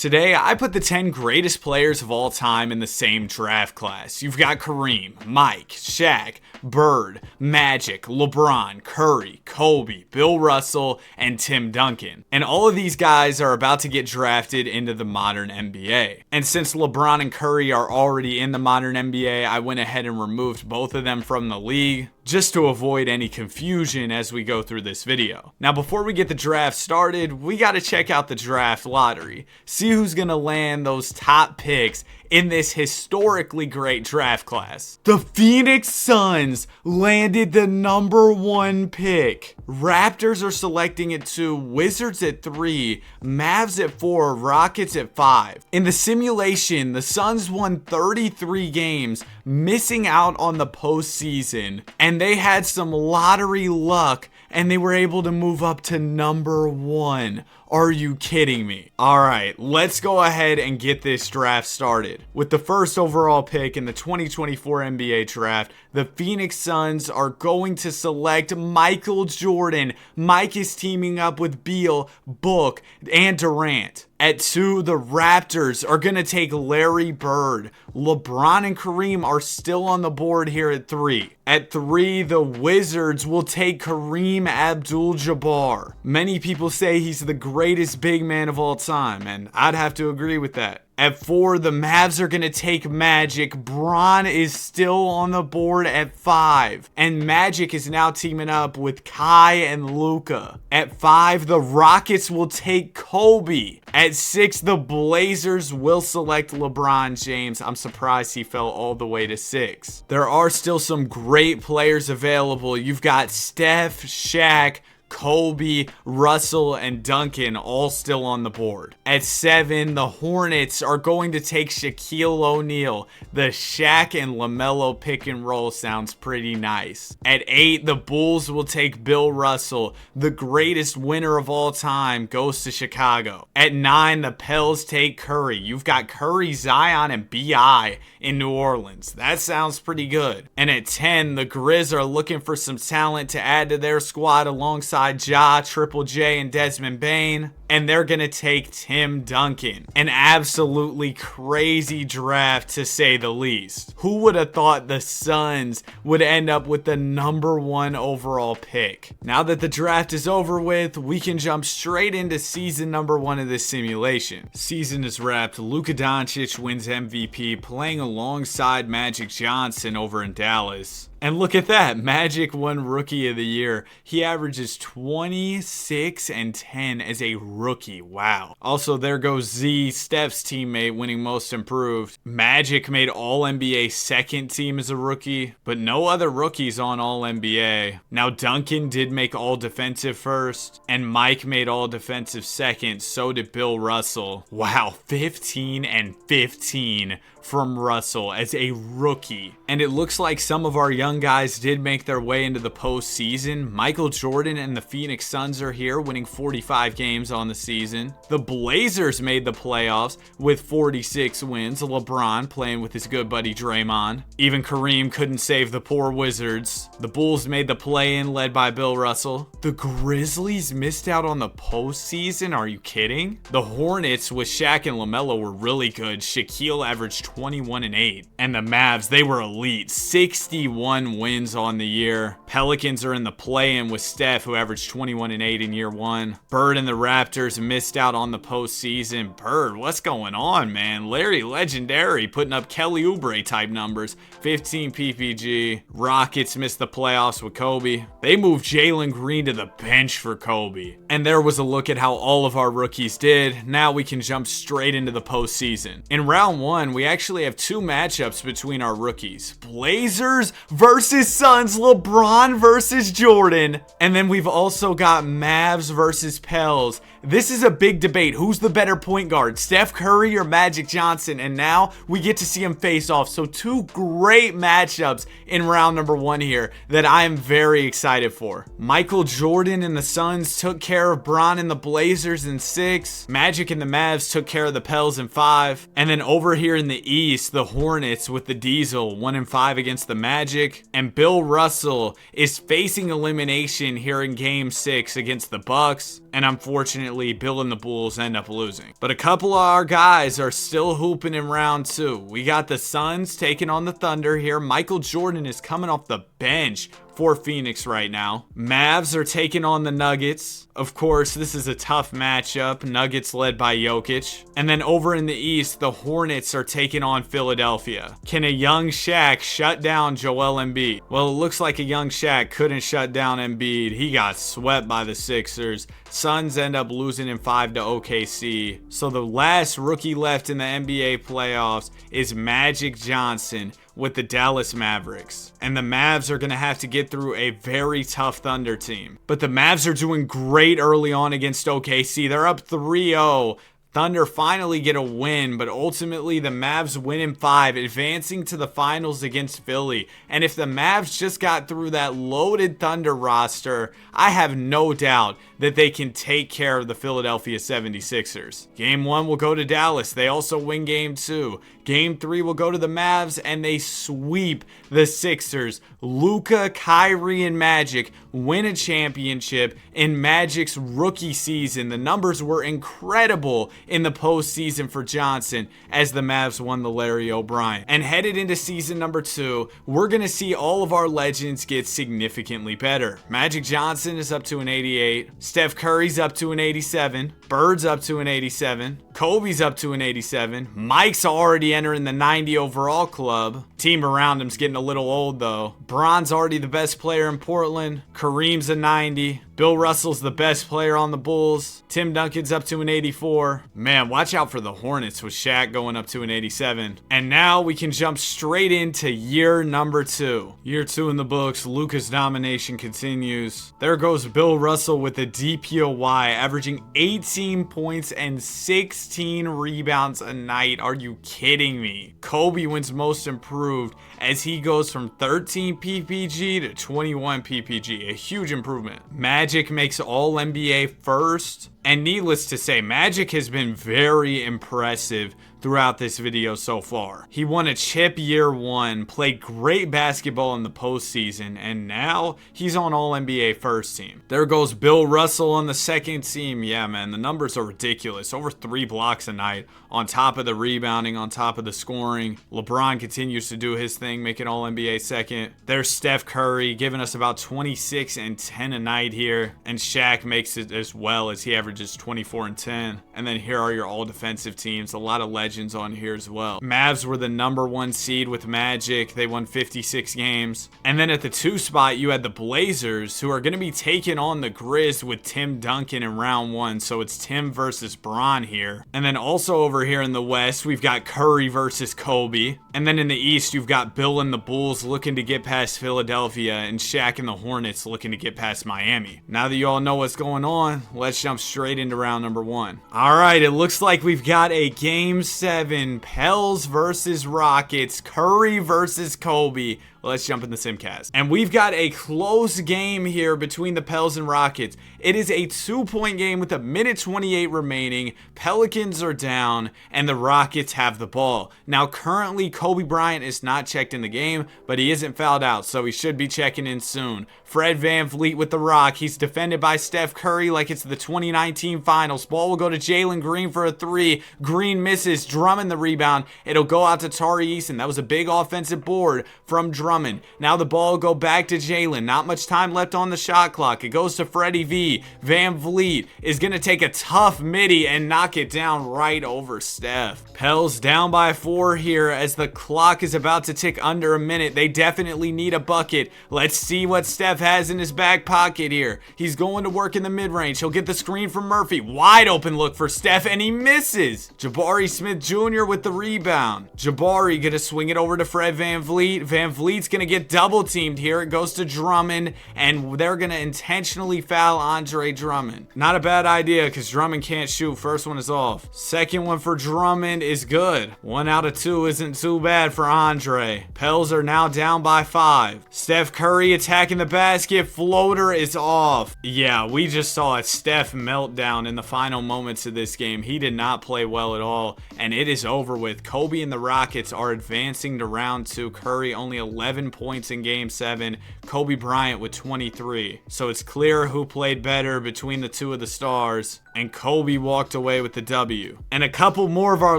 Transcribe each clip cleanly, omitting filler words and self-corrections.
Today, I put the 10 greatest players of all time in the same draft class. You've got Kareem, Mike, Shaq, Bird, Magic, LeBron, Curry, Kobe, Bill Russell, and Tim Duncan. And all of these guys are about to get drafted into the modern NBA. And since LeBron and Curry are already in the modern NBA, I went ahead and removed both of them from the league, just to avoid any confusion as we go through this video. Now, before we get the draft started, we got to check out the draft lottery. See who's going to land those top picks in this historically great draft class. The Phoenix Suns landed the number 1 pick. Raptors are selecting at 2, Wizards at 3, Mavs at 4, Rockets at 5. In the simulation, the Suns won 33 games, missing out on the postseason, and they had some lottery luck and they were able to move up to number 1. Are you kidding me? Alright, let's go ahead and get this draft started. With the first overall pick in the 2024 NBA draft, the Phoenix Suns are going to select Michael Jordan. Mike is teaming up with Beal, Book, and Durant. At 2, the Raptors are going to take Larry Bird. LeBron and Kareem are still on the board here at 3. At 3, the Wizards will take Kareem Abdul-Jabbar. Many people say he's the greatest big man of all time, and I'd have to agree with that. At 4, the Mavs are going to take Magic. Bron is still on the board at 5. And Magic is now teaming up with Kai and Luka. At 5, the Rockets will take Kobe. At 6, the Blazers will select LeBron James. I'm surprised he fell all the way to 6. There are still some great players available. You've got Steph, Shaq, Kobe, Russell, and Duncan all still on the board. At 7, the Hornets are going to take Shaquille O'Neal. The Shaq and LaMelo pick and roll sounds pretty nice. At 8, the Bulls will take Bill Russell. The greatest winner of all time goes to Chicago. At 9, the Pels take Curry. You've got Curry, Zion, and B.I. in New Orleans. That sounds pretty good. And at 10, the Grizz are looking for some talent to add to their squad alongside Ja, Triple J, and Desmond Bane, and they're gonna take Tim Duncan. An absolutely crazy draft, to say the least. Who would have thought the Suns would end up with the number 1 overall pick? Now that the draft is over with, we can jump straight into season number 1 of this simulation. Season is wrapped. Luka Doncic wins MVP, playing alongside Magic Johnson over in Dallas. And look at that, Magic won Rookie of the Year. He averages 26 and 10 as a rookie. Wow. Also, there goes Z, Steph's teammate, winning Most Improved. Magic made All-NBA second team as a rookie, but no other rookies on All-NBA. Now, Duncan did make All-Defensive first, and Mike made All-Defensive second. So did Bill Russell. Wow, 15 and 15 from Russell as a rookie. And it looks like some of our young guys did make their way into the postseason. Michael Jordan and the Phoenix Suns are here, winning 45 games on the season. The Blazers made the playoffs with 46 wins. LeBron playing with his good buddy Draymond. Even Kareem couldn't save the poor Wizards. The Bulls made the play-in, led by Bill Russell. The Grizzlies missed out on the postseason. Are you kidding? The Hornets with Shaq and LaMelo were really good. Shaquille averaged 21 and 8. And the Mavs, they were elite. 61 wins on the year. Pelicans are in the play-in with Steph, who averaged 21 and 8 in year 1. Bird and the Raptors missed out on the postseason. Bird, what's going on, man? Larry Legendary putting up Kelly Oubre type numbers. 15 PPG. Rockets missed the playoffs with Kobe. They moved Jalen Green to the bench for Kobe. And there was a look at how all of our rookies did. Now we can jump straight into the postseason. In round 1, we actually have 2 matchups between our rookies. Blazers versus Suns, LeBron versus Jordan. And then we've also got Mavs versus Pels. This is a big debate. Who's the better point guard, Steph Curry or Magic Johnson? And now we get to see them face off. So 2 great matchups in round number 1 here that I am very excited for. Michael Jordan and the Suns took care of Bron and the Blazers in 6. Magic and the Mavs took care of the Pels in 5. And then over here in the East, the Hornets with the Diesel 1-5 against the Magic. And Bill Russell is facing elimination here in game 6 against the Bucks. And unfortunately, unfortunately, Bill and the Bulls end up losing. But a couple of our guys are still hooping in round 2. We got the Suns taking on the Thunder here. Michael Jordan is coming off the bench for Phoenix right now. Mavs are taking on the Nuggets. Of course, this is a tough matchup. Nuggets led by Jokic. And then over in the East, the Hornets are taking on Philadelphia. Can a young Shaq shut down Joel Embiid? Well, it looks like a young Shaq couldn't shut down Embiid. He got swept by the Sixers. Suns end up losing in 5 to OKC. So the last rookie left in the NBA playoffs is Magic Johnson with the Dallas Mavericks. And the Mavs are going to have to get through a very tough Thunder team. But the Mavs are doing great early on against OKC. They're up 3-0. Thunder finally get a win, but ultimately the Mavs win in 5, advancing to the finals against Philly. And if the Mavs just got through that loaded Thunder roster, I have no doubt that they can take care of the Philadelphia 76ers. Game 1 will go to Dallas. They also win Game 2. Game 3 will go to the Mavs, and they sweep the Sixers. Luka, Kyrie, and Magic win a championship in Magic's rookie season. The numbers were incredible in the postseason for Johnson as the Mavs won the Larry O'Brien. And headed into season number 2, we're going to see all of our legends get significantly better. Magic Johnson is up to an 88. Steph Curry's up to an 87. Bird's up to an 87. Kobe's up to an 87. Mike's already entering the 90 overall club. Team around him's getting a little old though. Bron's already the best player in Portland. Kareem's a 90. Bill Russell's the best player on the Bulls. Tim Duncan's up to an 84. Man, watch out for the Hornets with Shaq going up to an 87. And now we can jump straight into year number 2. Year 2 in the books. Luka's domination continues. There goes Bill Russell with a DPOY, averaging 18 points and 16 rebounds a night. Are you kidding me? Kobe wins most improved as he goes from 13 PPG to 21 PPG. A huge improvement. Magic makes all NBA first. And needless to say, Magic has been very impressive throughout this video so far. He won a chip year 1, played great basketball in the postseason, and now he's on All-NBA first team. There goes Bill Russell on the second team. Yeah, man, the numbers are ridiculous. Over 3 blocks a night, on top of the rebounding, on top of the scoring. LeBron continues to do his thing, making All-NBA second. There's Steph Curry giving us about 26 and 10 a night here, and Shaq makes it as well as he averages 24 and 10. And then here are your all-defensive teams. A lot of legends on here as well. Mavs were the number 1 seed with Magic. They won 56 games. And then at the 2 spot, you had the Blazers, who are going to be taking on the Grizz with Tim Duncan in round 1. So it's Tim versus Bron here. And then also over here in the West, we've got Curry versus Kobe. And then in the East, you've got Bill and the Bulls looking to get past Philadelphia, and Shaq and the Hornets looking to get past Miami. Now that you all know what's going on, let's jump straight into round number 1. All right, it looks like we've got a Game 7, Pels versus Rockets, Curry versus Kobe. Let's jump in the Simcast. And we've got a close game here between the Pels and Rockets. It is a 2-point game with a minute 28 remaining. Pelicans are down, and the Rockets have the ball. Now, currently, Kobe Bryant is not checked in the game, but he isn't fouled out, so he should be checking in soon. Fred VanVleet with the rock. He's defended by Steph Curry like it's the 2019 finals. Ball will go to Jalen Green for a 3. Green misses. Drummond the rebound. It'll go out to Tari Eason. That was a big offensive board from Drummond. Now the ball will go back to Jalen. Not much time left on the shot clock. It goes to Freddie V. VanVleet is going to take a tough midi and knock it down right over Steph. Pels down by 4 here as the clock is about to tick under a minute. They definitely need a bucket. Let's see what Steph has in his back pocket here. He's going to work in the mid-range. He'll get the screen from Murphy. Wide open look for Steph, and he misses. Jabari Smith Jr. with the rebound. Jabari going to swing it over to Fred VanVleet. VanVleet's going to get double teamed here. It goes to Drummond, and they're going to intentionally foul Andre Drummond. Not a bad idea because Drummond can't shoot. First one is off. Second one for Drummond is good. 1 out of 2 isn't too bad for Andre. Pels are now down by 5. Steph Curry attacking the basket. Floater is off. Yeah, we just saw a Steph meltdown in the final moments of this game. He did not play well at all, and it is over with. Kobe and the Rockets are advancing to round 2. Curry only 11 points in game 7. Kobe Bryant with 23. So it's clear who played better between the two of the stars. And Kobe walked away with the W. And a couple more of our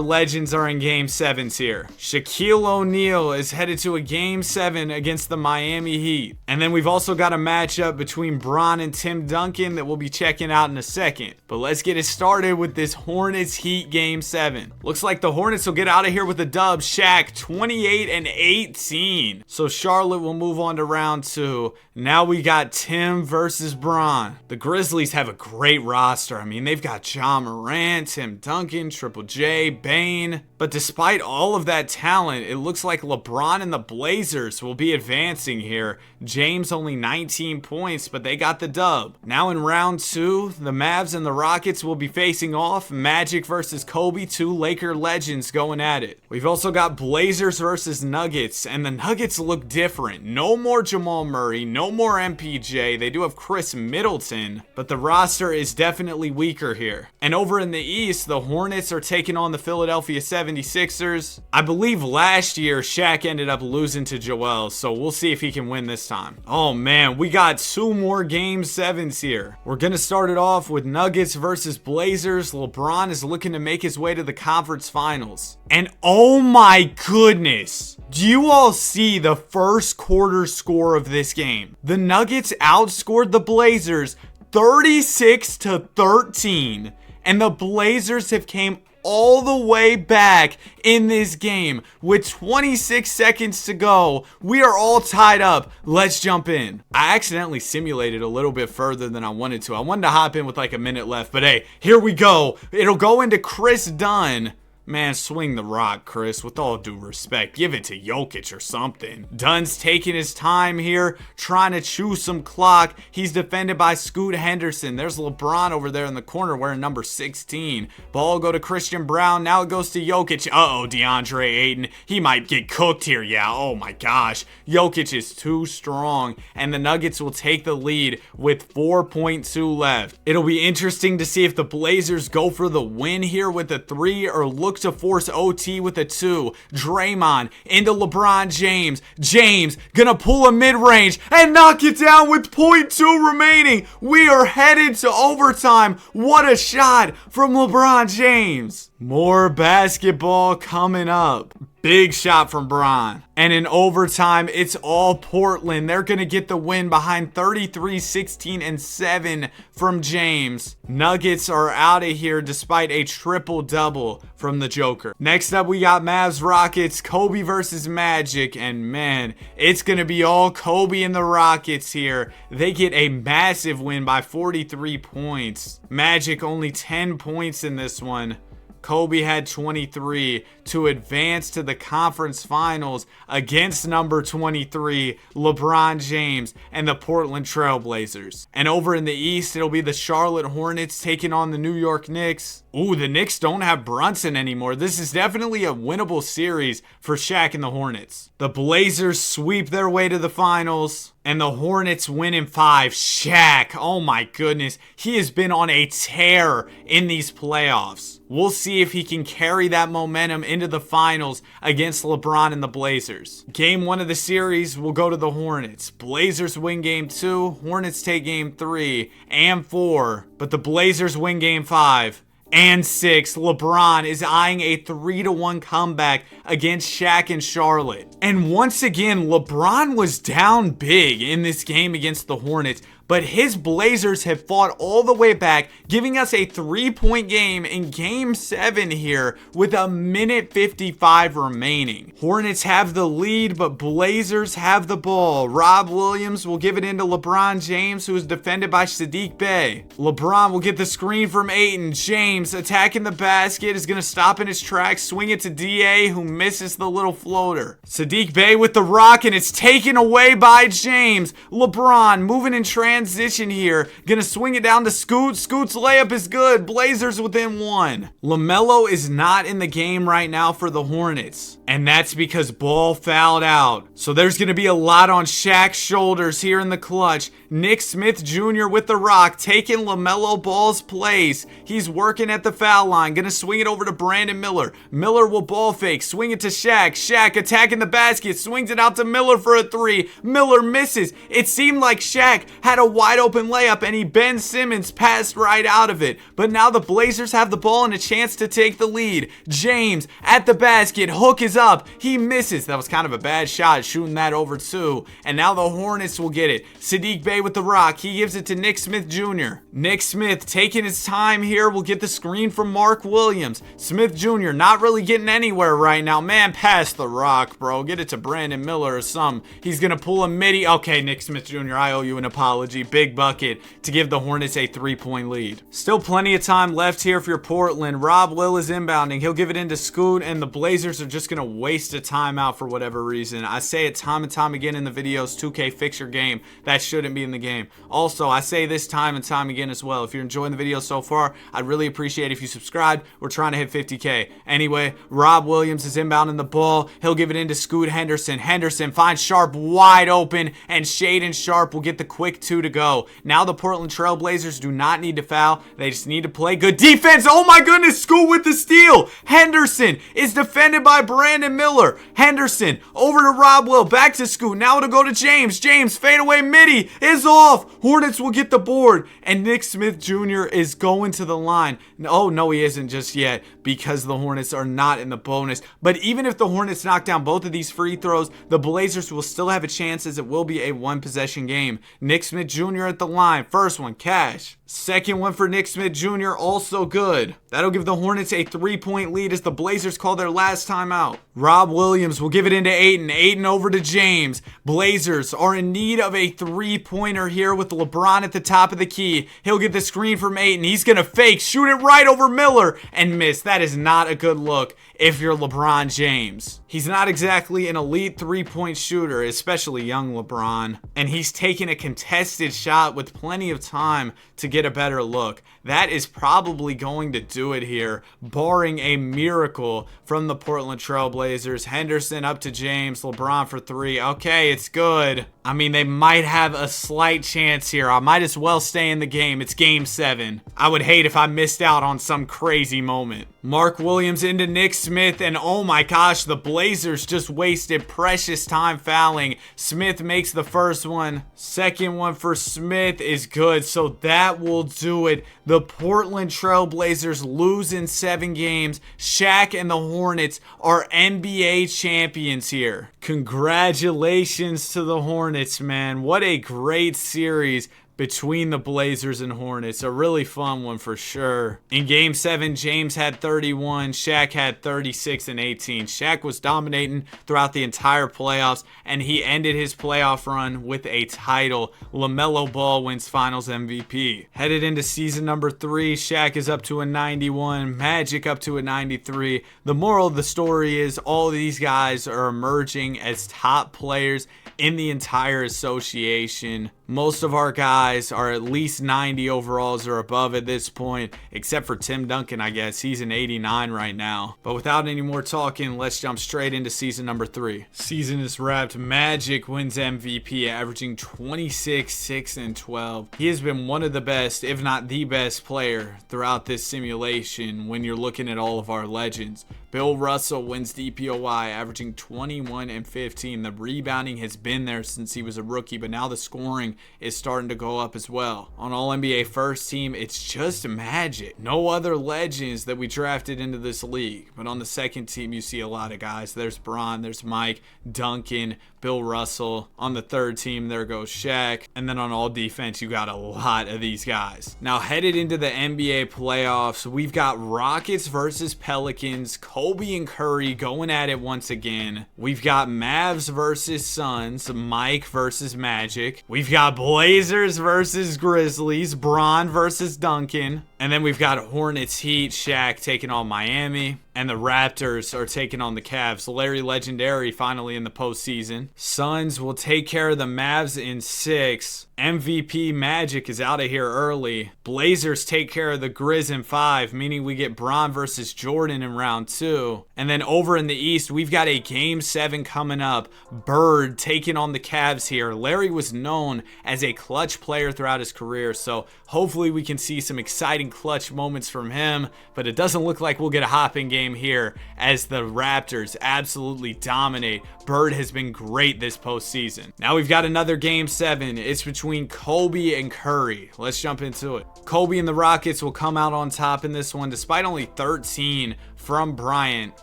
legends are in Game 7s here. Shaquille O'Neal is headed to a Game 7 against the Miami Heat. And then we've also got a matchup between Bron and Tim Duncan that we'll be checking out in a second. But let's get it started with this Hornets Heat Game 7. Looks like the Hornets will get out of here with a dub. Shaq 28-18. So Charlotte will move on to round 2. Now we got Tim versus Bron. The Grizzlies have a great roster. I mean, they've got Ja Morant, Tim Duncan, Triple J, Bane. But despite all of that talent, it looks like LeBron and the Blazers will be advancing here. James only 19 points, but they got the dub. Now in round 2, the Mavs and the Rockets will be facing off. Magic versus Kobe, 2 Laker legends going at it. We've also got Blazers versus Nuggets, and the Nuggets look different. No more Jamal Murray, no more MPJ. They do have Chris Middleton, but the roster is definitely weaker here. And over in the East, the Hornets are taking on the Philadelphia 76ers. I believe last year Shaq ended up losing to Joel, so we'll see if he can win this time. Oh man, we got 2 more Game 7s here. We're gonna start it off with Nuggets versus Blazers. LeBron is looking to make his way to the conference finals. And oh my goodness, do you all see the first quarter score of this game? The Nuggets outscored the Blazers 36-13, and the Blazers have came all the way back in this game with 26 seconds to go. We are all tied up. Let's jump in. I accidentally simulated a little bit further than I wanted to. I wanted to hop in with like a minute left, but hey, here we go. It'll go into Chris Dunn. Man, swing the rock, Chris. With all due respect, give it to Jokic or something. Dunn's taking his time here, trying to chew some clock. He's defended by Scoot Henderson. There's LeBron over there in the corner wearing number 16. Ball go to Christian Brown. Now it goes to Jokic. Uh-oh, DeAndre Ayton. He might get cooked here. Yeah, oh my gosh. Jokic is too strong, and the Nuggets will take the lead with 4.2 left. It'll be interesting to see if the Blazers go for the win here with a 3 or look to force OT with a 2. Draymond into LeBron James. James gonna pull a mid-range and knock it down with 0.2 remaining. We are headed to overtime. What a shot from LeBron James. More basketball coming up. Big shot from Bron. And in overtime, it's all Portland. They're going to get the win behind 33, 16, and 7 from James. Nuggets are out of here despite a triple-double from the Joker. Next up, we got Mavs Rockets, Kobe versus Magic. And man, it's going to be all Kobe and the Rockets here. They get a massive win by 43 points. Magic only 10 points in this one. Kobe had 23 to advance to the conference finals against number 23, LeBron James, and the Portland Trail Blazers. And over in the East, it'll be the Charlotte Hornets taking on the New York Knicks. Ooh, the Knicks don't have Brunson anymore. This is definitely a winnable series for Shaq and the Hornets. The Blazers sweep their way to the finals, and the Hornets win in 5. Shaq, oh my goodness, he has been on a tear in these playoffs. We'll see if he can carry that momentum into the finals against LeBron and the Blazers. Game 1 of the series will go to the Hornets. Blazers win Game 2, Hornets take Game 3 and 4, but the Blazers win Game 5. And 6, LeBron is eyeing a 3-1 comeback against Shaq and Charlotte. And once again, LeBron was down big in this game against the Hornets, but his Blazers have fought all the way back, giving us a 3-point game in Game 7 here with a minute 55 remaining. Hornets have the lead, but Blazers have the ball. Rob Williams will give it into LeBron James, who is defended by Saddiq Bey. LeBron will get the screen from Ayton. James attacking the basket, is going to stop in his tracks, swing it to DA, who misses the little floater. Saddiq Bey with the rock, and it's taken away by James. LeBron moving in transition here. Gonna swing it down to Scoot. Scoot's layup is good. Blazers within 1. LaMelo is not in the game right now for the Hornets, and that's because Ball fouled out. So there's gonna be a lot on Shaq's shoulders here in the clutch. Nick Smith Jr. with the rock, taking LaMelo Ball's place. He's working at the foul line, gonna swing it over to Brandon Miller. Miller will ball fake, swing it to Shaq. Shaq attacking the basket, swings it out to Miller for a three. Miller misses. It seemed like Shaq had a wide open layup and Ben Simmons passed right out of it. But now the Blazers have the ball and a chance to take the lead. James at the basket, hook is up. He misses. That was kind of a bad shot, shooting that over two. And now the Hornets will get it. Saddiq Bey with the rock. He gives it to Nick Smith Jr. Nick Smith taking his time here will get the screen from Mark Williams. Smith Jr. not really getting anywhere right now. Man, pass the rock, bro. Get it to Brandon Miller or something. He's going to pull a midi. Okay, Nick Smith Jr., I owe you an apology. Big bucket to give the Hornets a 3-point lead. Still plenty of time left here for your Portland. Rob Will is inbounding. He'll give it into Scoot, and the Blazers are just going to waste a timeout for whatever reason. I say it time and time again in the videos, 2K fix your game. That shouldn't be in the game. Also, I say this time and time again as well. If you're enjoying the video so far, I'd really appreciate it if you subscribe. We're trying to hit 50K. Anyway, Rob Williams is inbounding the ball. He'll give it into Scoot Henderson. Henderson finds Sharp wide open, and Shaedon Sharpe will get the quick two to go. Now the Portland Trail Blazers do not need to foul. They just need to play good defense. Oh my goodness, Scoot with the steal. Henderson is defended by Brandon Miller. Henderson over to Rob Will. Back to Scoot. Now it'll go to James. James fadeaway midi is off. Hornets will get the board. And Nick Smith Jr. is going to the line. Oh, no, he isn't just yet because the Hornets are not in the bonus. But even if the Hornets knock down both of these free throws, the Blazers will still have a chance as it will be a one-possession game. Nick Smith Jr. at the line. First one, cash. Second one for Nick Smith Jr. also good. That'll give the Hornets a 3-point lead as the Blazers call their last timeout. Rob Williams will give it into Ayton. Ayton over to James. Blazers are in need of a 3-pointer here with LeBron at the top of the key. He'll get the screen from Ayton. He's going to fake, shoot it right over Miller, and miss. That is not a good look if you're LeBron James. He's not exactly an elite 3-point shooter, especially young LeBron. And he's taking a contested shot with plenty of time to get a better look. That is probably going to do it here, barring a miracle from the Portland Trail Blazers. Henderson up to James, LeBron for three. Okay, it's good. I mean, they might have a slight chance here. I might as well stay in the game. It's game 7. I would hate if I missed out on some crazy moment. Mark Williams into Nick Smith, and oh my gosh, the Blazers just wasted precious time fouling. Smith makes the first one. Second one for Smith is good, so that will do it. The Portland Trail Blazers lose in 7 games. Shaq and the Hornets are NBA champions here. Congratulations to the Hornets, man. What a great series between the Blazers and Hornets. A really fun one for sure. In game 7, James had 31, Shaq had 36 and 18. Shaq was dominating throughout the entire playoffs, and he ended his playoff run with a title. LaMelo Ball wins Finals MVP. Headed into season number 3, Shaq is up to a 91, Magic up to a 93. The moral of the story is all of these guys are emerging as top players in the entire association. Most of our guys are at least 90 overalls or above at this point, except for Tim Duncan, I guess. He's an 89 right now. But without any more talking, let's jump straight into season number 3. Season is wrapped. Magic wins MVP, averaging 26, 6, and 12. He has been one of the best, if not the best player throughout this simulation when you're looking at all of our legends. Bill Russell wins DPOY, averaging 21 and 15. The rebounding has been there since he was a rookie, but now the scoring is starting to go up as well. On All-NBA first team, it's just Magic. No other legends that we drafted into this league. But on the second team, you see a lot of guys. There's Bron, there's Mike, Duncan, Bill Russell. On the third team, there goes Shaq. And then on all defense, you got a lot of these guys. Now, headed into the NBA playoffs, we've got Rockets versus Pelicans. Kobe and Curry going at it once again. We've got Mavs versus Suns. Mike versus Magic. We've got Blazers versus Grizzlies. Bron versus Duncan. And then we've got Hornets Heat, Shaq taking on Miami. And the Raptors are taking on the Cavs. Larry Legendary finally in the postseason. Suns will take care of the Mavs in 6. MVP Magic is out of here early. Blazers take care of the Grizz in 5, meaning we get Bron versus Jordan in round 2. And then over in the East, we've got a Game 7 coming up. Bird taking on the Cavs here. Larry was known as a clutch player throughout his career, so hopefully we can see some exciting clutch moments from him, but it doesn't look like we'll get a hopping game here as the Raptors absolutely dominate. Bird has been great this postseason. Now we've got another Game 7. It's between Kobe and Curry. Let's jump into it. Kobe and the Rockets will come out on top in this one despite only 13 from Bryant.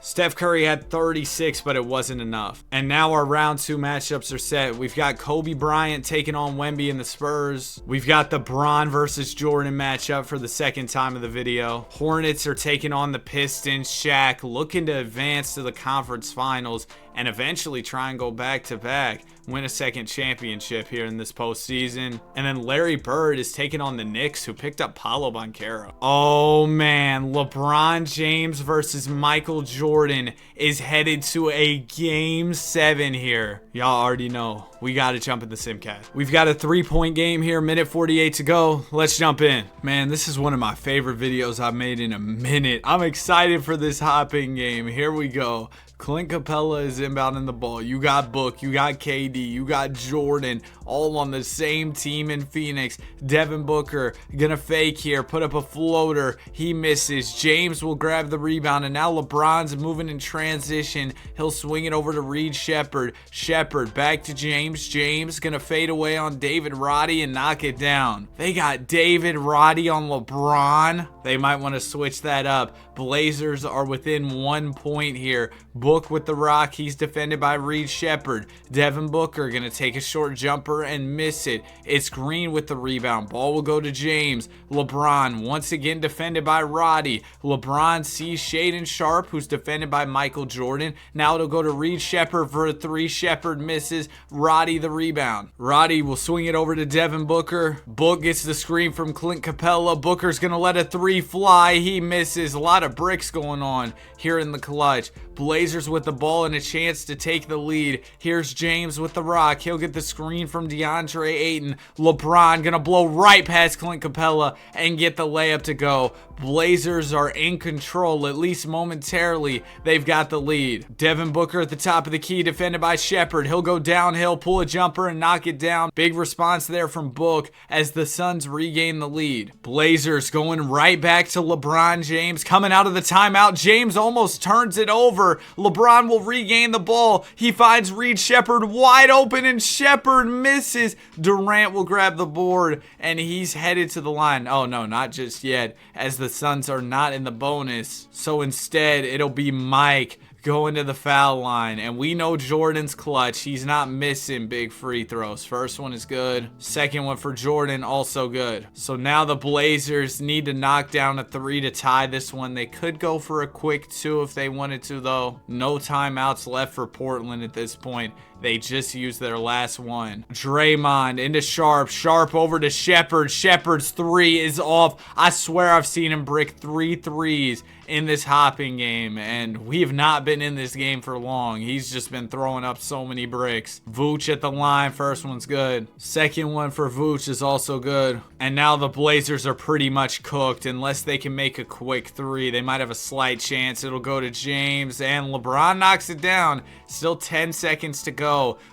Steph Curry had 36, but it wasn't enough. And now our round 2 matchups are set. We've got Kobe Bryant taking on Wemby and the Spurs. We've got the Bron versus Jordan matchup for the second time of the video. Hornets are taking on the Pistons. Shaq looking to advance to the conference finals and eventually try and go back-to-back, win a second championship here in this postseason. And then Larry Bird is taking on the Knicks, who picked up Paolo Banchero. Oh man, LeBron James versus Michael Jordan is headed to a Game 7 here. Y'all already know we got to jump in the Simcast. We've got a 3-point game here, minute 48 to go. Let's jump in. Man, this is one of my favorite videos I've made in a minute. I'm excited for this hopping game. Here we go. Clint Capella is inbounding the ball. You got Book, you got KD, you got Jordan, all on the same team in Phoenix. Devin Booker gonna fake here, put up a floater. He misses. James will grab the rebound, and now LeBron's moving in transition. He'll swing it over to Reed Shepherd. Shepherd back to James. James gonna fade away on David Roddy and knock it down. They got David Roddy on LeBron. They might want to switch that up. Blazers are within 1 point here. Book with the rock. He's defended by Reed Shepherd. Devin Booker gonna take a short jumper and miss it. It's Green with the rebound. Ball will go to James. LeBron once again defended by Roddy. LeBron sees Shaedon Sharpe, who's defended by Michael Jordan. Now it'll go to Reed Shepherd for a 3. Shepherd misses. Roddy the rebound. Roddy will swing it over to Devin Booker. Book gets the screen from Clint Capella. Booker's gonna let a 3 fly. He misses. A lot of bricks going on here in the clutch. Blazers with the ball and a chance to take the lead. Here's James with the rock. He'll get the screen from DeAndre Ayton. LeBron gonna blow right past Clint Capella and get the layup to go. Blazers are in control, at least momentarily. They've got the lead. Devin Booker at the top of the key, defended by Shepherd. He'll go downhill, pull a jumper, and knock it down. Big response there from Book as the Suns regain the lead. Blazers going right back to LeBron James. Coming out of the timeout, James almost turns it over. LeBron will regain the ball. He finds Reed Shepherd wide open, and Shepherd misses. Durant will grab the board, and he's headed to the line. Oh no, not just yet, as the Suns are not in the bonus. So instead, it'll be Mike going to the foul line, and we know Jordan's clutch. He's not missing big free throws. First one is good. Second one for Jordan, also good. So now the Blazers need to knock down a 3 to tie this one. They could go for a quick 2 if they wanted to, though. No timeouts left for Portland at this point. They just used their last one. Draymond into Sharpe. Sharpe over to Shepherd. Shepherd's 3 is off. I swear I've seen him brick 3 threes in this hopping game, and we have not been in this game for long. He's just been throwing up so many bricks. Vooch at the line. First one's good. Second one for Vooch is also good. And now the Blazers are pretty much cooked. Unless they can make a quick 3, they might have a slight chance. It'll go to James, and LeBron knocks it down. Still 10 seconds to go.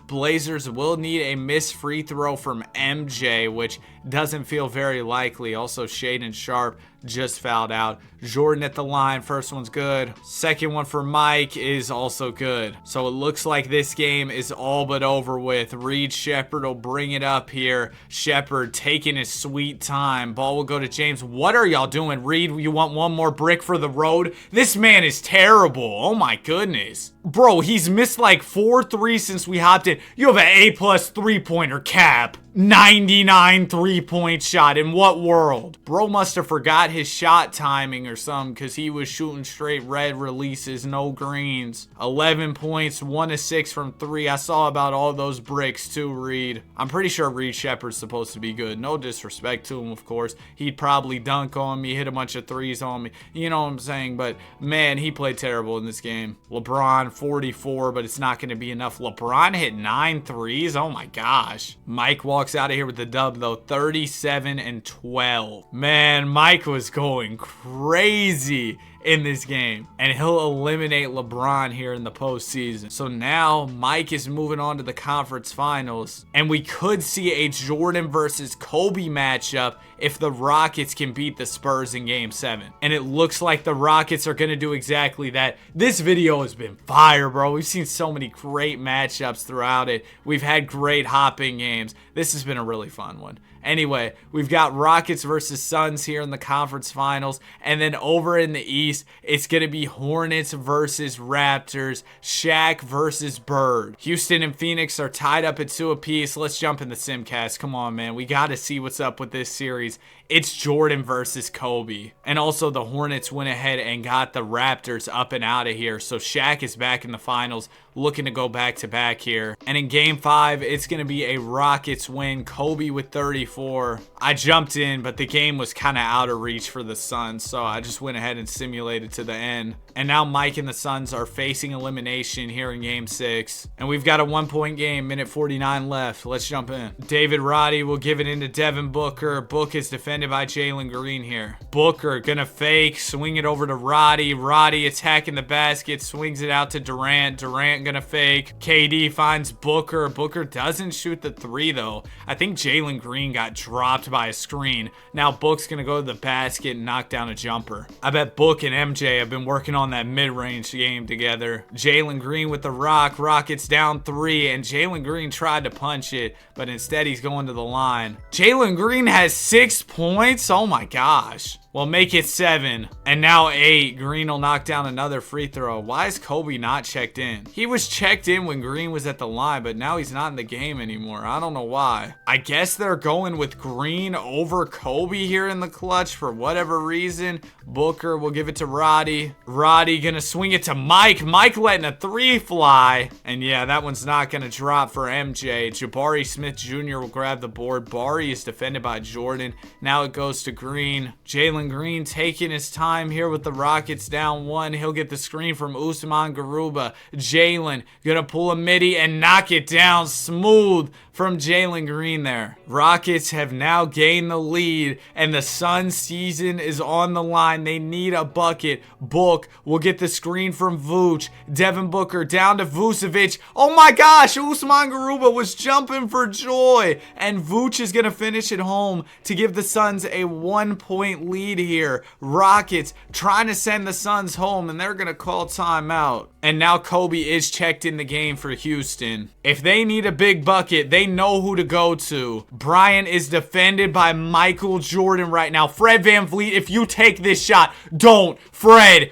Blazers will need a missed free throw from MJ, which doesn't feel very likely. Also, Shaedon Sharpe just fouled out. Jordan at the line. First one's good. Second one for Mike is also good. So it looks like this game is all but over with. Reed Shepherd will bring it up here. Shepherd taking his sweet time. Ball will go to James. What are y'all doing? Reed, you want one more brick for the road? This man is terrible. Oh my goodness. Bro, he's missed like 4 threes since we hopped in. You have an A+ 3-pointer, Cap. 99 3-point shot. In what world? Bro must have forgot his shot timing or or something because he was shooting straight red releases, no greens. 11 points, 1 of 6 from 3. I saw about all those bricks too, Reed. I'm pretty sure Reed Shepherd's supposed to be good. No disrespect to him, of course. He'd probably dunk on me, hit a bunch of threes on me. You know what I'm saying? But man, he played terrible in this game. LeBron, 44, but it's not going to be enough. LeBron hit 9 threes. Oh my gosh. Mike walks out of here with the dub though, 37 and 12. Man, Mike was going crazy in this game, and he'll eliminate LeBron here in the postseason. So now Mike is moving on to the conference finals, and we could see a Jordan versus Kobe matchup if the Rockets can beat the Spurs in game 7. And it looks like the Rockets are going to do exactly that. This video has been fire, bro. We've seen so many great matchups throughout it. We've had great hopping games. This has been a really fun one. Anyway, we've got Rockets versus Suns here in the conference finals. And then over in the East, it's going to be Hornets versus Raptors, Shaq versus Bird. Houston and Phoenix are tied up at 2 apiece. Let's jump in the Simcast. Come on, man. We got to see what's up with this series. It's Jordan versus Kobe. And also the Hornets went ahead and got the Raptors up and out of here. So Shaq is back in the finals, looking to go back-to-back here. And in game 5, it's going to be a Rockets win. Kobe with 34. I jumped in, but the game was kind of out of reach for the Suns, so I just went ahead and simulated to the end. And now Mike and the Suns are facing elimination here in game 6. And we've got a 1-point game, minute 49 left. Let's jump in. David Roddy will give it into Devin Booker. Book is defended by Jalen Green here. Booker gonna fake, swing it over to Roddy. Roddy attacking the basket, swings it out to Durant. Durant gonna fake. KD finds Booker. Booker doesn't shoot the 3 though. I think Jalen Green got dropped by a screen. Now Book's gonna go to the basket and knock down a jumper. I bet Book and MJ have been working on that mid-range game together. Jalen Green with the rock. Rockets down 3, and Jalen Green tried to punch it, but instead he's going to the line. Jalen Green has 6 points. Oh my gosh. Well, make it 7. And now 8. Green will knock down another free throw. Why is Kobe not checked in? He was checked in when Green was at the line, but now he's not in the game anymore. I don't know why. I guess they're going with Green over Kobe here in the clutch for whatever reason. Booker will give it to Roddy. Roddy gonna swing it to Mike. Mike letting a 3 fly. And yeah, that one's not gonna drop for MJ. Jabari Smith Jr. will grab the board. Bari is defended by Jordan. Now it goes to Green. Jalen Green taking his time here with the Rockets down 1. He'll get the screen from Usman Garuba. Jalen gonna pull a midi and knock it down smooth from Jalen Green there. Rockets have now gained the lead, and the Suns season is on the line. They need a bucket. Book will get the screen from Vooch. Devin Booker down to Vucevic. Oh my gosh, Usman Garuba was jumping for joy, and Vooch is gonna finish it home to give the Suns a 1-point lead here. Rockets trying to send the Suns home, and they're gonna call timeout. And now Kobe is checked in the game for Houston. If they need a big bucket, they know who to go to. Bryant is defended by Michael Jordan right now. Fred VanVleet, if you take this shot, don't. Fred,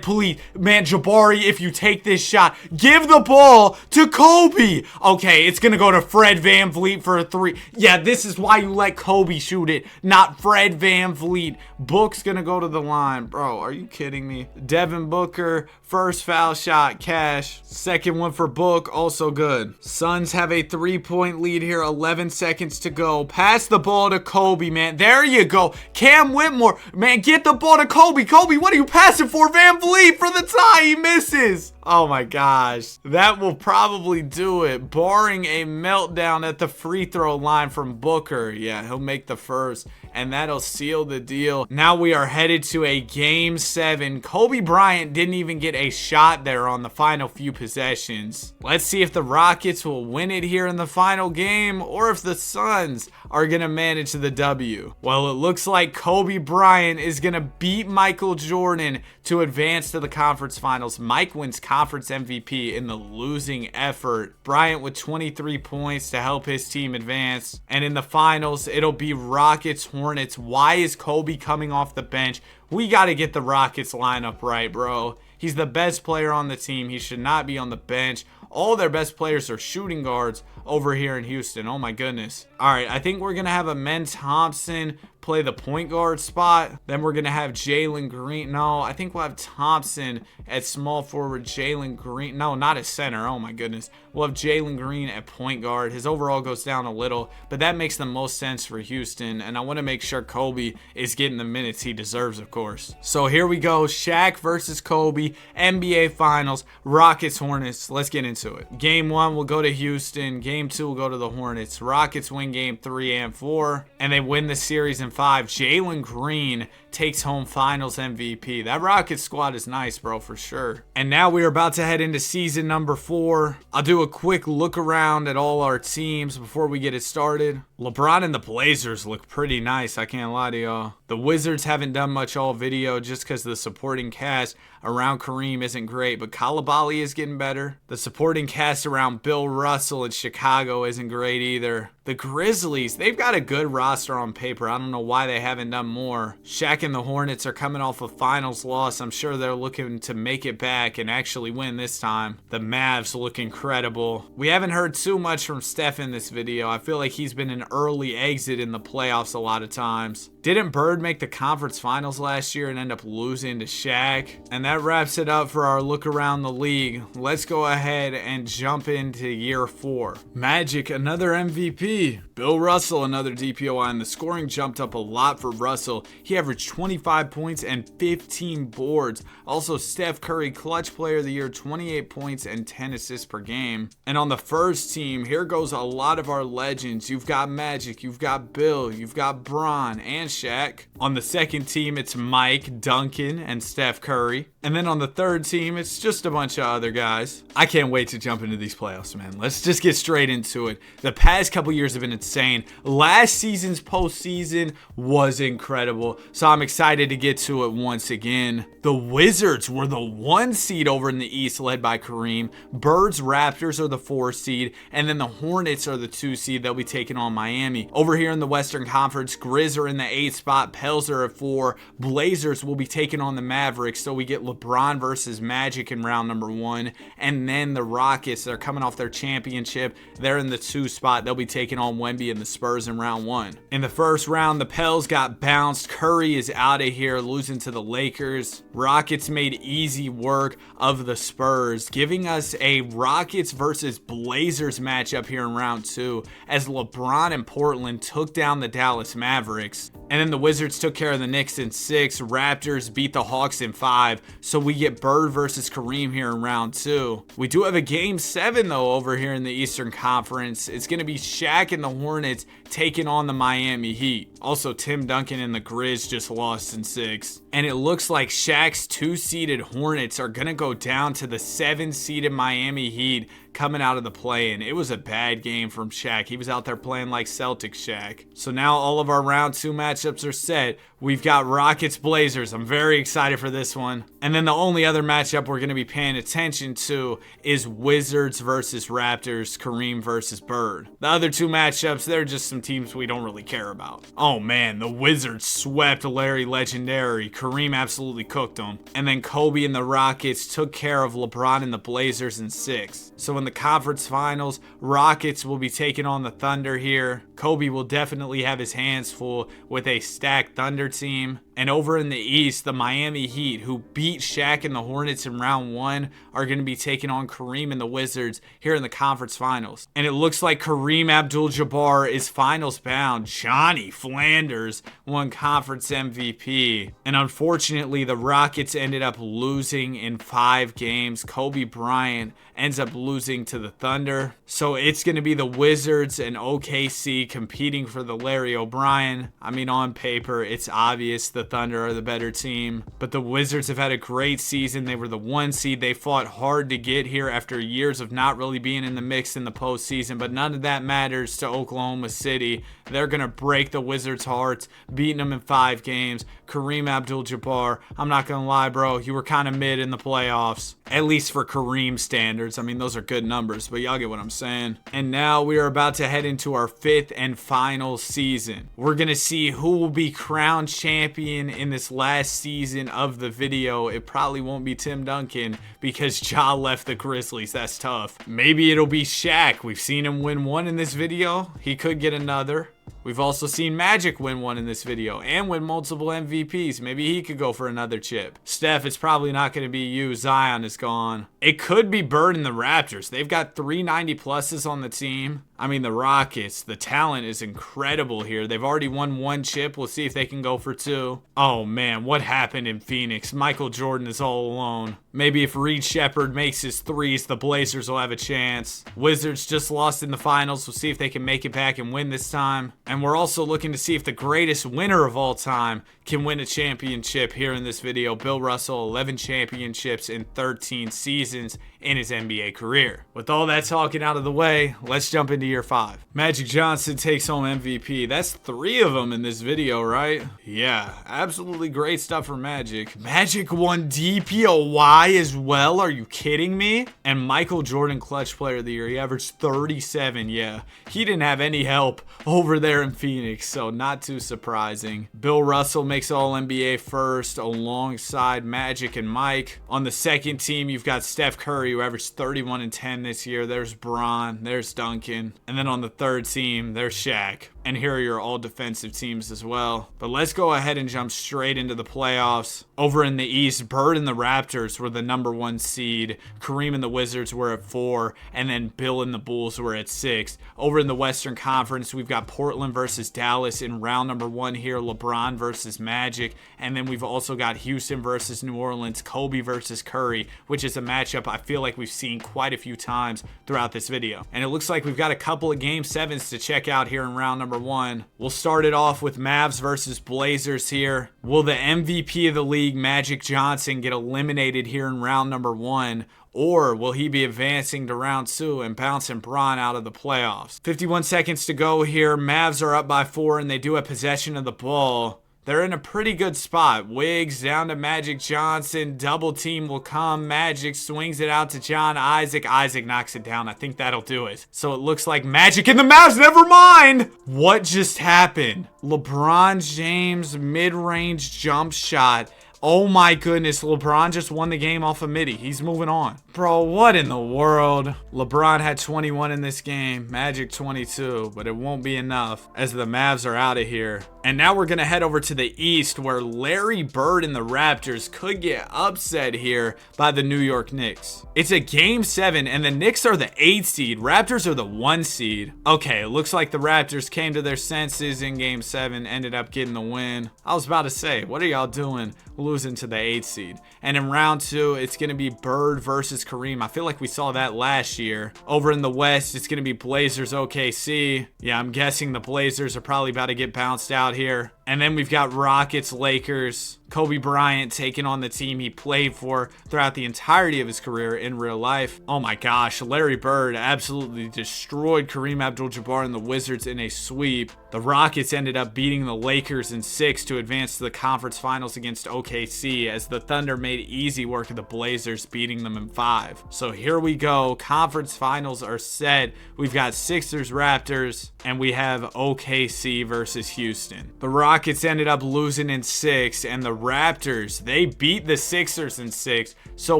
please. Man, Jabari, if you take this shot, give the ball to Kobe. Okay, it's going to go to Fred VanVleet for a 3. Yeah, this is why you let Kobe shoot it, not Fred VanVleet. Book's going to go to the line. Bro, are you kidding me? Devin Booker, first foul shot, cash. Second one for Book, also good. Suns have a 3-point lead here, 11 seconds to go. Pass the ball to Kobe, man. There you go. Cam Whitmore, man, get the ball to Kobe. Kobe, what are you passing for? VanVleet for the tie. He misses. Oh my gosh. That will probably do it, barring a meltdown at the free throw line from Booker. Yeah, he'll make the first, and that'll seal the deal. Now we are headed to a game 7. Kobe Bryant didn't even get a shot there on the final few possessions. Let's see if the Rockets will win it here in the final game, or if the Suns are going to manage the W. Well, it looks like Kobe Bryant is going to beat Michael Jordan to advance to the conference finals. Mike wins conference MVP in the losing effort. Bryant with 23 points to help his team advance. And in the finals, it'll be Rockets Hornets. Why is Kobe coming off the bench? We got to get the Rockets lineup right, bro. He's the best player on the team. He should not be on the bench. All their best players are shooting guards over here in Houston. Oh my goodness. All right, I think we're going to have Amen Thompson play the point guard spot. Then we're going to have Jalen Green. No, I think we'll have Thompson at small forward. Jalen Green. No, not at center. Oh my goodness. We'll have Jalen Green at point guard. His overall goes down a little, but that makes the most sense for Houston. And I want to make sure Kobe is getting the minutes he deserves, of course. So here we go. Shaq versus Kobe. NBA Finals. Rockets Hornets. Let's get into it. Game 1 will go to Houston. Game 2 will go to the Hornets. Rockets win game 3 and 4, and they win the series in 5. Jalen Green takes home Finals MVP. That Rockets squad is nice, bro, for sure. And now we are about to head into season number 4. I'll do a quick look around at all our teams before we get it started. LeBron and the Blazers look pretty nice, I can't lie to y'all. The Wizards haven't done much all video just because the supporting cast around Kareem isn't great, but Coulibaly is getting better. The supporting cast around Bill Russell in Chicago isn't great either. The Grizzlies, they've got a good roster on paper. I don't know why they haven't done more. Shaq and the Hornets are coming off a finals loss. I'm sure they're looking to make it back and actually win this time. The Mavs look incredible. We haven't heard too much from Steph in this video. I feel like he's been an early exit in the playoffs a lot of times. Didn't Bird make the conference finals last year and end up losing to Shaq? And that wraps it up for our look around the league. Let's go ahead and jump into year 4. Magic, another MVP. Bill Russell, another DPOI, and the scoring jumped up a lot for Russell. He averaged 25 points and 15 boards. Also, Steph Curry, clutch player of the year, 28 points and 10 assists per game. And on the first team, here goes a lot of our legends. You've got Magic, you've got Bill, you've got Bron and Shaq. On the second team, it's Mike, Duncan, and Steph Curry. And then on the third team, it's just a bunch of other guys. I can't wait to jump into these playoffs, man. Let's just get straight into it. The past couple years have been insane. Last season's postseason was incredible, so I'm excited to get to it once again. The Wizards were the 1 seed over in the East, led by Kareem. Birds Raptors are the 4 seed, and then the Hornets are the 2 seed. They'll be taking on Miami. Over here in the Western Conference, Grizz are in the 8th spot. Pels are at 4. Blazers will be taking on the Mavericks, so we get LeBron versus Magic in round number 1, and then the Rockets, they're coming off their championship. They're in the 2 spot. They'll be taking on Wemby and the Spurs in round 1. In the first round, the Pels got bounced. Curry is out of here, losing to the Lakers. Rockets made easy work of the Spurs, giving us a Rockets versus Blazers matchup here in round 2, as LeBron and Portland took down the Dallas Mavericks. And then the Wizards took care of the Knicks in 6. Raptors beat the Hawks in 5. So we get Bird versus Kareem here in round 2. We do have a game 7 though over here in the Eastern Conference. It's going to be Shaq and the Hornets taking on the Miami Heat. Also, Tim Duncan and the Grizz just lost in 6. And it looks like Shaq's 2-seeded Hornets are going to go down to the 7-seeded Miami Heat coming out of the play-in. It was a bad game from Shaq. He was out there playing like Celtics Shaq. So now all of our round 2 matchups are set. We've got Rockets Blazers. I'm very excited for this one. And then the only other matchup we're going to be paying attention to is Wizards versus Raptors, Kareem versus Bird. The other 2 matchups, they're just some teams we don't really care about. Oh man, the Wizards swept Larry Legendary. Kareem absolutely cooked them. And then Kobe and the Rockets took care of LeBron and the Blazers in 6. So in the conference finals, Rockets will be taking on the Thunder here. Kobe will definitely have his hands full with a stacked Thunder team. And over in the East, the Miami Heat, who beat Shaq and the Hornets in round 1, are going to be taking on Kareem and the Wizards here in the conference finals. And it looks like Kareem Abdul-Jabbar is finals bound. Johnny Flanders won conference MVP. And unfortunately, the Rockets ended up losing in 5 games. Kobe Bryant ends up losing to the Thunder. So it's going to be the Wizards and OKC competing for the Larry O'Brien. I mean, on paper, it's obvious the Thunder are the better team, but the Wizards have had a great season. They were the 1 seed. They fought hard to get here after years of not really being in the mix in the postseason, but none of that matters to Oklahoma City. They're going to break the Wizards' hearts, beating them in 5 games. Kareem Abdul-Jabbar, I'm not going to lie, bro, you were kind of mid in the playoffs, at least for Kareem standards. I mean, those are good numbers, but y'all get what I'm saying. And now we are about to head into our 5th and final season. We're going to see who will be crowned champion champion in this last season of the video, it probably won't be Tim Duncan because Ja left the Grizzlies. That's tough. Maybe it'll be Shaq. We've seen him win one in this video. He could get another. We've also seen Magic win one in this video and win multiple MVPs. Maybe he could go for another chip. Steph, it's probably not going to be you. Zion is gone. It could be Bird and the Raptors. They've got 390 pluses on the team. I mean, the Rockets, the talent is incredible here. They've already won one chip. We'll see if they can go for two. Oh man, what happened in Phoenix? Michael Jordan is all alone. Maybe if Reed Shepherd makes his threes, the Blazers will have a chance. Wizards just lost in the finals. We'll see if they can make it back and win this time. And we're also looking to see if the greatest winner of all time can win a championship here in this video. Bill Russell, 11 championships in 13 seasons in his NBA career. With all that talking out of the way, let's jump into year 5. Magic Johnson takes home MVP. That's 3 of them in this video, right? Yeah, absolutely great stuff for Magic. Magic won DPOY as well. Are you kidding me? And Michael Jordan, clutch player of the year. He averaged 37. Yeah, he didn't have any help over there in Phoenix, so not too surprising. Bill Russell makes All-NBA first alongside Magic and Mike. On the second team, you've got Steph Curry, who averaged 31 and 10 this year. There's Bron, there's Duncan. And then on the third team, there's Shaq. And here are your all defensive teams as well. But let's go ahead and jump straight into the playoffs. Over in the East, Bird and the Raptors were the #1 seed. Kareem and the Wizards were at 4. And then Bill and the Bulls were at 6. Over in the Western Conference, we've got Portland versus Dallas in round #1 here. LeBron versus Magic. And then we've also got Houston versus New Orleans. Kobe versus Curry, which is a matchup I feel like we've seen quite a few times throughout this video. And it looks like we've got a couple of game 7s to check out here in round #1. We'll start it off with Mavs versus Blazers here. Will the MVP of the league, Magic Johnson, get eliminated here in round #1? Or will he be advancing to round 2 and bouncing Bron out of the playoffs? 51 seconds to go here. Mavs are up by 4 and they do have possession of the ball. They're in a pretty good spot. Wiggs down to Magic Johnson. Double team will come. Magic swings it out to John Isaac. Isaac knocks it down. I think that'll do it. So it looks like Magic and the Mavs. Never mind. What just happened? LeBron James mid-range jump shot. Oh my goodness, LeBron just won the game off of midi. He's moving on. Bro, what in the world? LeBron had 21 in this game, Magic 22, but it won't be enough as the Mavs are out of here. And now we're going to head over to the East where Larry Bird and the Raptors could get upset here by the New York Knicks. It's a game 7 and the Knicks are the 8 seed. Raptors are the 1 seed. Okay, it looks like the Raptors came to their senses in game 7, ended up getting the win. I was about to say, what are y'all doing losing to the 8 seed? And in round 2, it's going to be Bird versus Kareem. I feel like we saw that last year. Over in the West, it's going to be Blazers OKC. Yeah, I'm guessing the Blazers are probably about to get bounced out here. And then we've got Rockets, Lakers. Kobe Bryant taking on the team he played for throughout the entirety of his career in real life. Oh my gosh, Larry Bird absolutely destroyed Kareem Abdul-Jabbar and the Wizards in a sweep. The Rockets ended up beating the Lakers in 6 to advance to the conference finals against OKC as the Thunder made easy work of the Blazers, beating them in 5. So here we go. Conference finals are set. We've got Sixers, Raptors, and we have OKC versus Houston. The Rockets ended up losing in 6, and the Raptors, they beat the Sixers in 6. So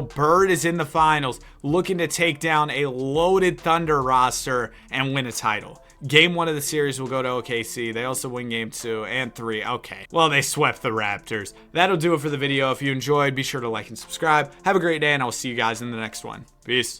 Bird is in the finals looking to take down a loaded Thunder roster and win a title. Game 1 of the series will go to OKC. They also win game 2 and 3. Okay, well, they swept the Raptors. That'll do it for the video. If you enjoyed, be sure to like and subscribe. Have a great day, and I'll see you guys in the next one. Peace.